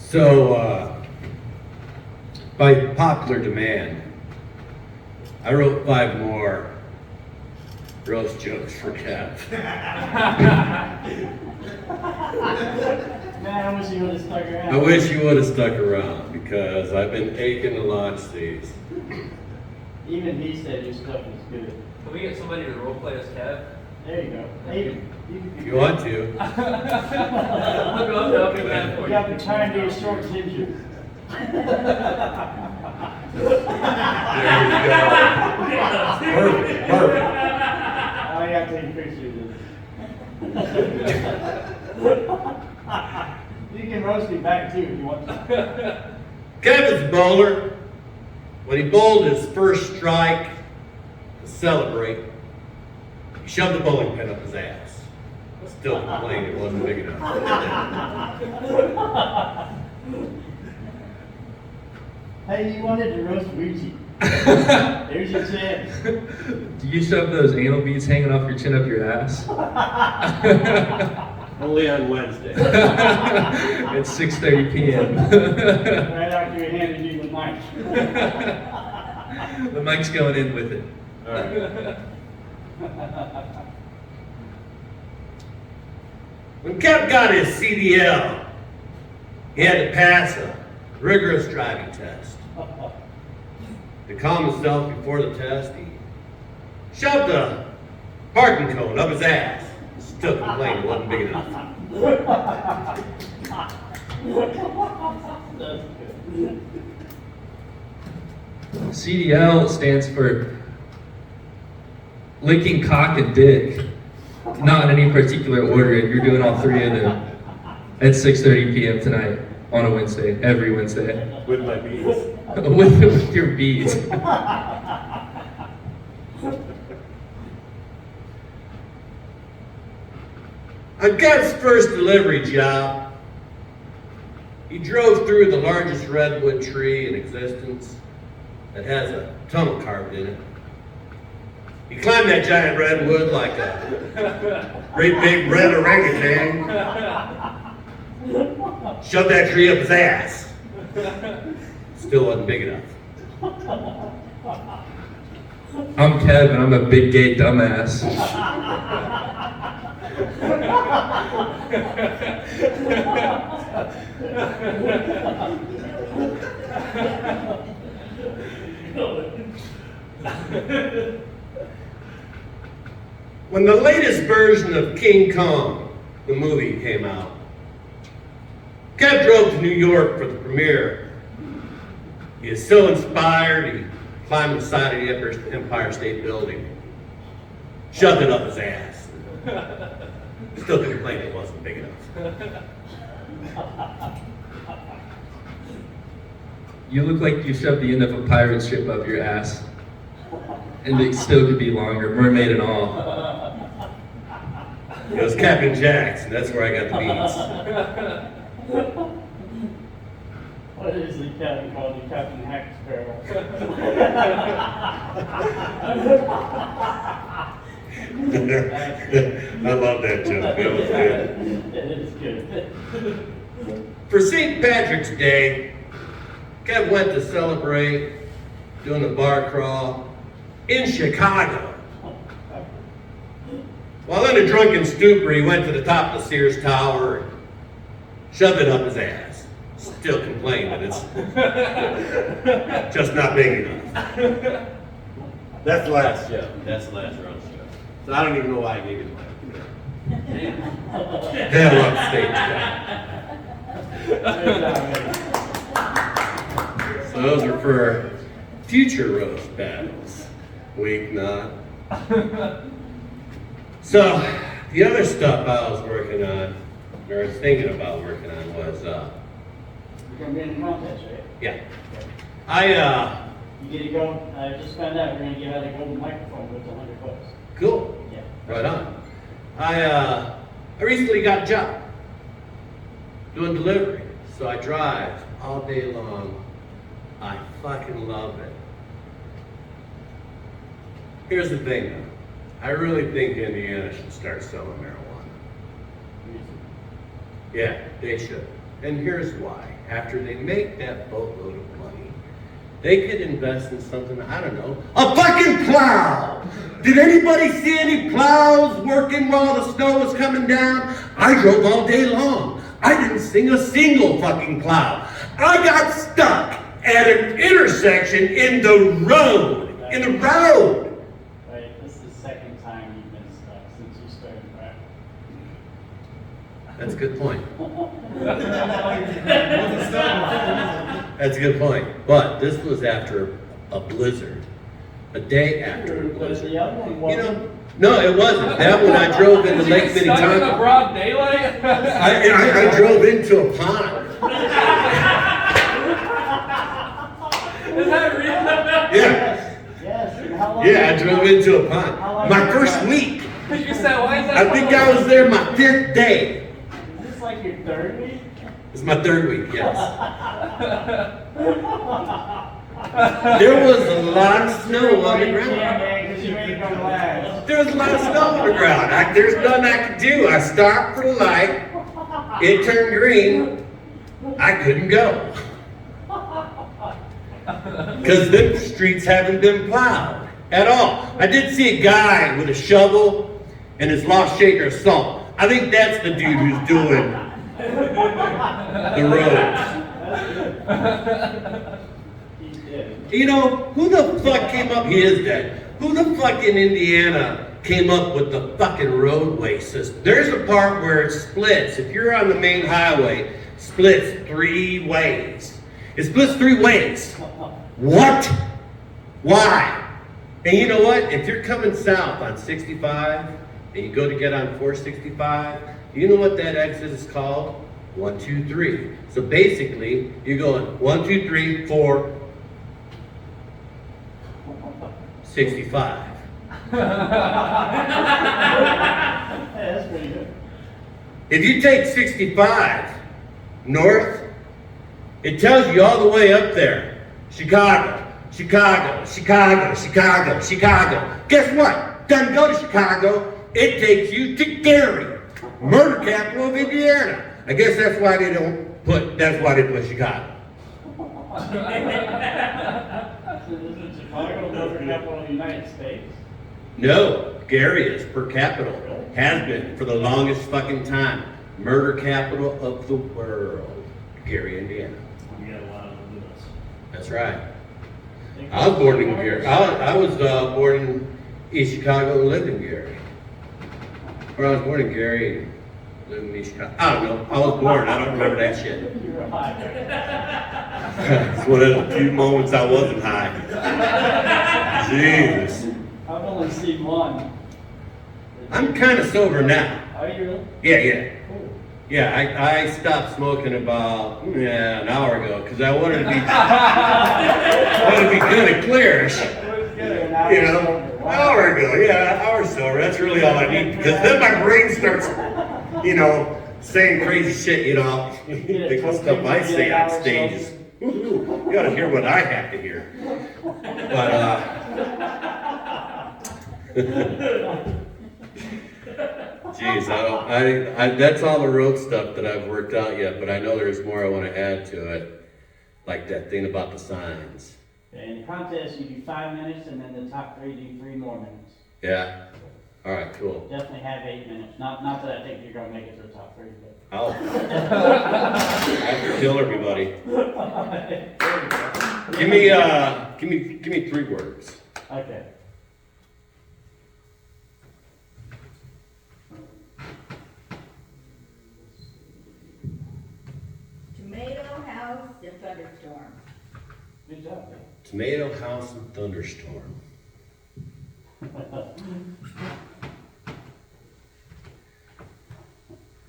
So, by popular demand, I wrote 5 more roast jokes for Kev. Man, I wish you would have stuck around. I wish you would have stuck around because I've been aching to launch these. Even he said your stuff was good. Can we get somebody to role play as Kev? There you go. Hey, If you want to. I'll help you with that for you got the time to be a short ginger. There you go. Perfect, perfect. I got to take a picture of this. You can roast me back too if you want to. Kevin's a bowler. When he bowled his first strike to celebrate, he shoved the bowling pin up his ass. Still complained it wasn't big enough. Hey, you wanted to roast Ouija. There's your chance. Do you shove those anal beads hanging off your chin up your ass? Only on Wednesday. At 6:30 p.m. Right after you handed you the mic. The mic's going in with it. All right. When Kev got his CDL, he had to pass a rigorous driving test. To calm himself before the test, he shoved a parking cone up his ass. Still complained it wasn't big enough. That's good. CDL stands for licking cock and dick. Not in any particular order, and you're doing all 3 of them at 6:30 p.m. tonight on a Wednesday, every Wednesday. With my bees. with your beads. On Kev's first delivery job, he drove through the largest redwood tree in existence that has a tunnel carved in it. He climbed that giant redwood like a great big red orangutan. Shoved that tree up his ass. Still wasn't big enough. I'm Kev, and I'm a big gay dumbass. When the latest version of King Kong, the movie, came out, Kev drove to New York for the premiere. He is so inspired, he climbed the side of the Empire State Building, shoved it up his ass. Still complained it wasn't big enough. You look like you shoved the end of a pirate ship up your ass. And it still could be longer, mermaid and all. It was Captain Jack's, and that's where I got the beats. What is the captain called? You Captain Hack Sparrow. I love that joke. That was good. It is good. For St. Patrick's Day, Kev went to celebrate doing the bar crawl in Chicago. While in a drunken stupor, he went to the top of the Sears Tower and shoved it up his ass. Still complained that it's just not big enough. That's the last show. That's the last round show. So I don't even know why I gave you the mic. Hell up stage. So those are for future roast battles. Wink not. So the other stuff I was working on, or was thinking about working on was, You're gonna be in the contest, right? yeah. You get to go. I just found out we're gonna give out a golden microphone with $100. Cool. Yeah. Right on. I recently got a job doing delivery, so I drive all day long. I fucking love it. Here's the thing though. I really think Indiana should start selling marijuana. Yeah, they should. And here's why. After they make that boatload of money, they could invest in something, I don't know, a fucking plow! Did anybody see any plows working while the snow was coming down? I drove all day long. I didn't see a single fucking plow. I got stuck at an intersection in the road. In the road! Wait, this is the second time you've been stuck since you started driving. That's a good point. That's a good point. But this was after a blizzard. A day after a But blizzard. the other one You wasn't. know, no, it wasn't. That one I drove into Did you Lake get stuck in the Minnetonka. broad daylight? I drove into a pond. Is that real? Yeah, Yes, and how long? yeah, I drove into a pond. My first week. You said, why is that? I think I was there my 5th day. Is this like your third week? It's my 3rd week, yes. There was a lot of snow on the Yeah, ground. man, 'cause you ain't gonna last. There was a lot of snow on the ground. There's nothing I could do. I stopped for the light. It turned green. I couldn't go. Because the streets haven't been plowed at all. I did see a guy with a shovel and his lost shaker of salt. I think that's the dude who's doing the roads. He's dead. You know, who the fuck came up? He is dead. Who the fuck in Indiana came up with the fucking roadway system? There's a part where it splits. If you're on the main highway, splits 3 ways. It splits 3 ways. What? Why? And you know what? If you're coming south on 65 and you go to get on 465, you know what that exit is called? 1, 2, 3. So basically, you're going 1, 2, 3, 4, 65. That's pretty good. If you take 65 north, it tells you all the way up there. Chicago, Chicago, Chicago, Chicago, Chicago. Guess what? Doesn't go to Chicago. It takes you to Gary, murder capital of Indiana. I guess that's why they put Chicago. So isn't Chicago the capital of the United States? No, Gary is per capita. Has been for the longest fucking time. Murder capital of the world. Gary, Indiana. We got a lot of them. That's right. I was born in Gary. I was born in East Chicago and lived in Gary. Or I was born in Gary and lived in East Chicago. I don't know. I was born. I don't remember that shit. You're high. It's one of the few moments I wasn't high. Jesus. I've only seen one. I'm kind of sober now. Are you really? Yeah. Cool. Yeah, I stopped smoking about an hour ago because I wanted to be good and clear. It was good. An hour You know, sober. an hour ago, yeah, an hour sober. That's really all I need because then my brain starts, saying crazy shit. The stuff I say on stages. You gotta hear what I have to hear. But geez, that's all the road stuff that I've worked out yet. But I know there's more I want to add to it, like that thing about the signs. In the contest, you do 5 minutes, and then the top 3 do 3 more minutes. Yeah. All right. Cool. Definitely have 8 minutes. Not that I think you're gonna make it to the top 3, but. I'll I have to kill everybody. Give me 3 words. Okay. Tomato house and thunderstorm. Good job, man. Tomato house and thunderstorm.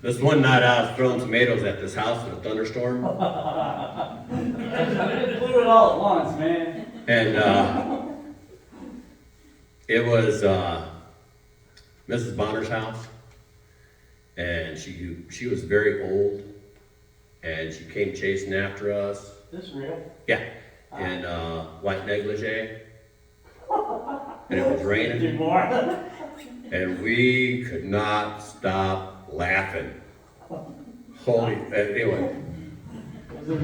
This one night I was throwing tomatoes at this house in a thunderstorm, You just blew it all at once, man. and it was Mrs. Bonner's house, and she was very old, and she came chasing after us. This real? Yeah, in white negligee, and it was Do raining, more? and we could not stop laughing. Holy, anyway,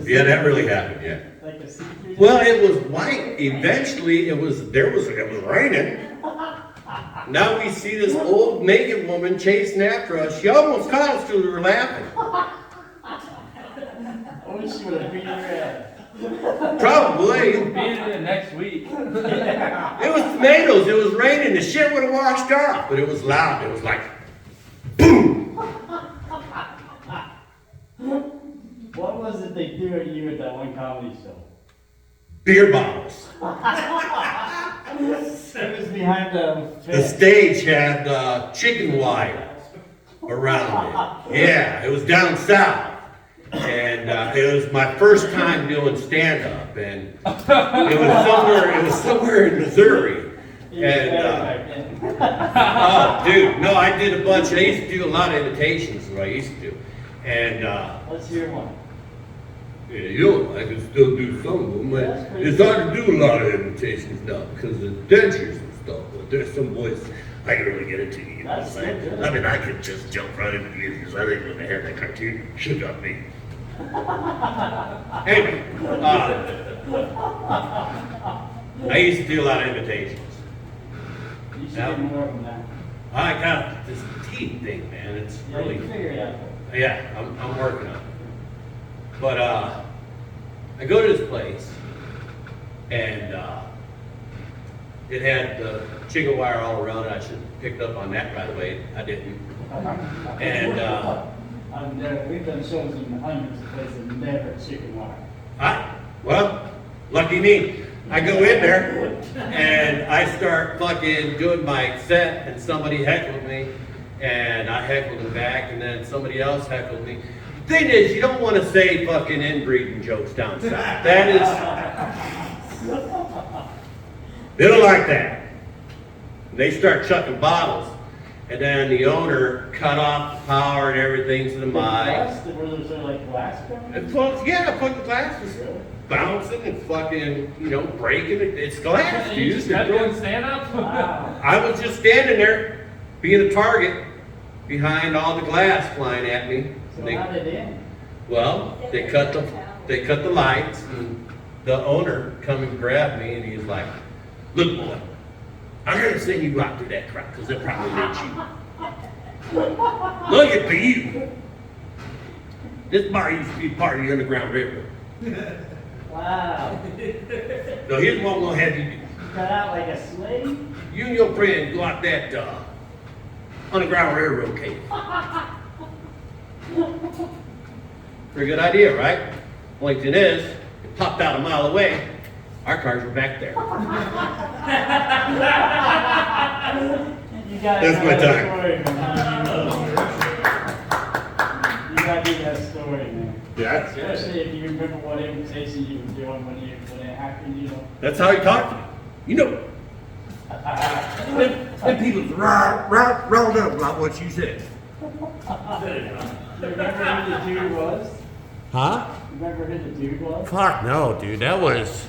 Yeah, that really happened, yeah. Like a see-through? Well, it was white. Eventually, it was raining. Now we see this old naked woman chasing after us. She almost caught us till we were laughing. I wish you would have beat your ass. Probably. Being in next week. It was tomatoes. It was raining. The shit would have washed off, but it was loud. It was like, boom. What was it they threw at you at that one comedy show? Beer bottles. It was behind the The fence. stage had chicken wire around it. Yeah, it was down south. And it was my first time doing stand-up, and it was somewhere in Missouri. You was And better back then. oh, dude, no, I did a bunch. I used to do a lot of imitations. Is what I used to do. And Let's hear one. yeah, you know, I can still do some of them. But it's hard to do a lot of imitations now because of dentures and stuff. But there's some voice I can really get into. You know what I'm That's saying? good. I mean, I could just jump right into the because I think when they had that cartoon, should got me. Anyway, I used to do a lot of imitations. You should Yeah. get more of them now. I got this teeth thing, man. It's Yeah, really, you can figure it out. yeah, I'm working on it. But I go to this place, and it had the chicken wire all around it. I should have picked up on that right away. I didn't. And I've never, we've done shows in hundreds of places, never chicken wire. Well, lucky me. I go in there and I start fucking doing my set, and somebody heckled me, and I heckled them back, and then somebody else heckled me. Thing is, you don't want to say fucking inbreeding jokes down south. That is, they don't like that. They start chucking bottles, and then the owner cut off the power and everything to the mic. Glass, were there sort of like glass coming? And folks, yeah, fucking glass was bouncing and fucking, you know, breaking it. It's glass, And you dude. just kept doing stand-up? Wow. I was just standing there, being a target, behind all the glass flying at me. So They- how did it end? well, they cut the lights, and the owner come and grabbed me, and he's like, "Look, boy, I'm gonna send you out through that crowd, because they'll probably lynch you. Look at for you. This bar used to be part of the Underground Railroad. Wow. So here's what I'm gonna have you do. Cut out like a slave? You and your friend go out that Underground Railroad cave. Pretty good idea, right? Only thing is, it popped out a mile away. Our cars were back there. You gotta That's tell my that time. story, man. You gotta do that story, man. Yeah, Especially if you remember what imitation you were doing when it happened, you know. that's how he talked to me. You know, them people's rolled up about what you said. You remember who the dude was? Huh? Remember who the dude was? Fuck no, dude. That was